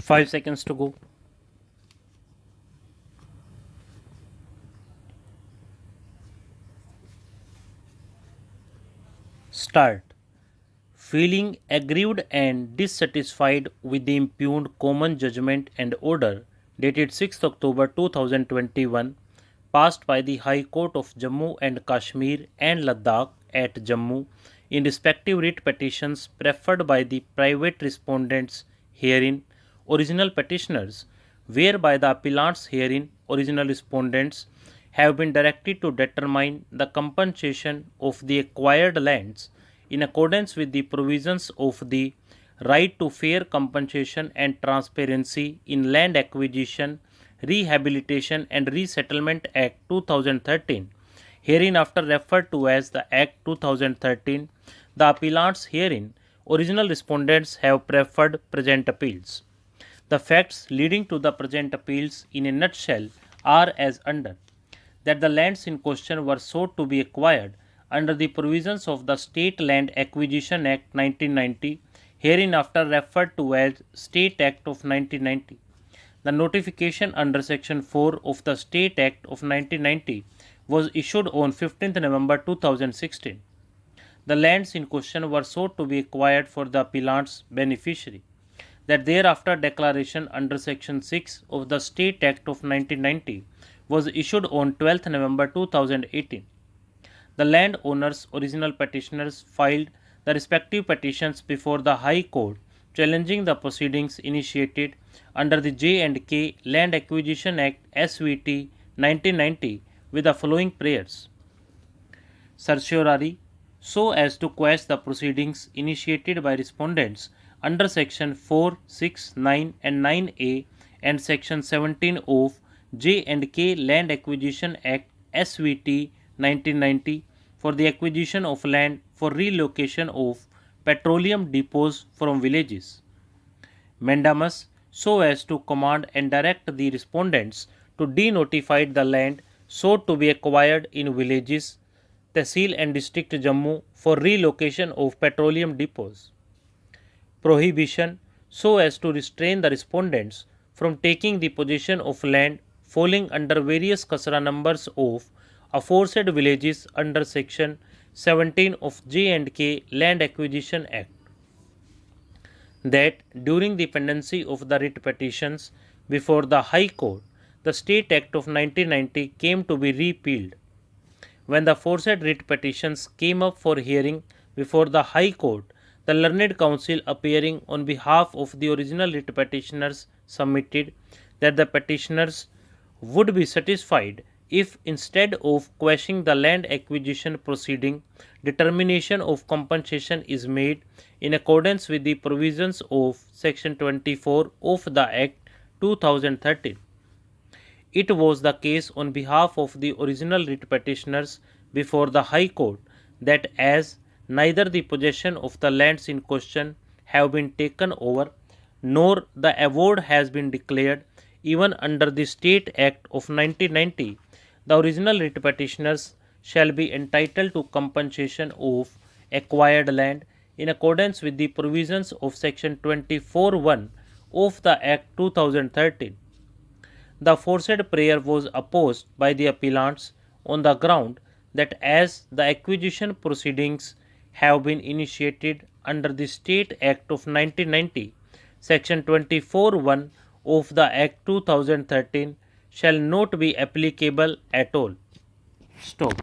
5 seconds to go. Start. Feeling aggrieved and dissatisfied with the impugned common judgment and order dated 6 October 2021 passed by the High Court of Jammu and Kashmir and Ladakh at Jammu in respective writ petitions preferred by the private respondents herein, original petitioners, whereby the appellants herein, original respondents, have been directed to determine the compensation of the acquired lands in accordance with the provisions of the Right to Fair Compensation and Transparency in Land Acquisition, Rehabilitation and Resettlement Act 2013, hereinafter referred to as the Act 2013. The appellants herein, original respondents, have preferred present appeals. The facts leading to the present appeals in a nutshell are as under: that the lands in question were sought to be acquired under the provisions of the State Land Acquisition Act 1990, hereinafter referred to as State Act of 1990. The notification under Section 4 of the State Act of 1990 was issued on 15th November 2016. The lands in question were sought to be acquired for the appellant's beneficiary. That thereafter declaration under Section 6 of the State Act of 1990 was issued on 12th November 2018. The landowners' original petitioners filed the respective petitions before the High Court challenging the proceedings initiated under the J&K Land Acquisition Act SVT 1990 with the following prayers: certiorari, so as to quash the proceedings initiated by respondents under Section 4, 6, 9 and 9A and Section 17 of J&K Land Acquisition Act SVT 1990 for the acquisition of land for relocation of petroleum depots from villages. Mandamus, so as to command and direct the respondents to denotify the land sought to be acquired in villages, Tehsil and District Jammu for relocation of petroleum depots. Prohibition, so as to restrain the respondents from taking the possession of land falling under various Kasra numbers of aforesaid villages under Section 17 of J&K Land Acquisition Act. That during the pendency of the writ petitions before the High Court, the State Act of 1990 came to be repealed. When the aforesaid writ petitions came up for hearing before the High Court, the learned counsel appearing on behalf of the original writ petitioners submitted that the petitioners would be satisfied if, instead of quashing the land acquisition proceeding, determination of compensation is made in accordance with the provisions of Section 24 of the Act 2013. It was the case on behalf of the original writ petitioners before the High Court that as neither the possession of the lands in question have been taken over nor the award has been declared even under the State Act of 1990, the original writ petitioners shall be entitled to compensation of acquired land in accordance with the provisions of Section 24(1) of the Act 2013. The aforesaid prayer was opposed by the appellants on the ground that as the acquisition proceedings have been initiated under the State Act of 1990, Section 24(1) of the Act 2013 shall not be applicable at all. Stop.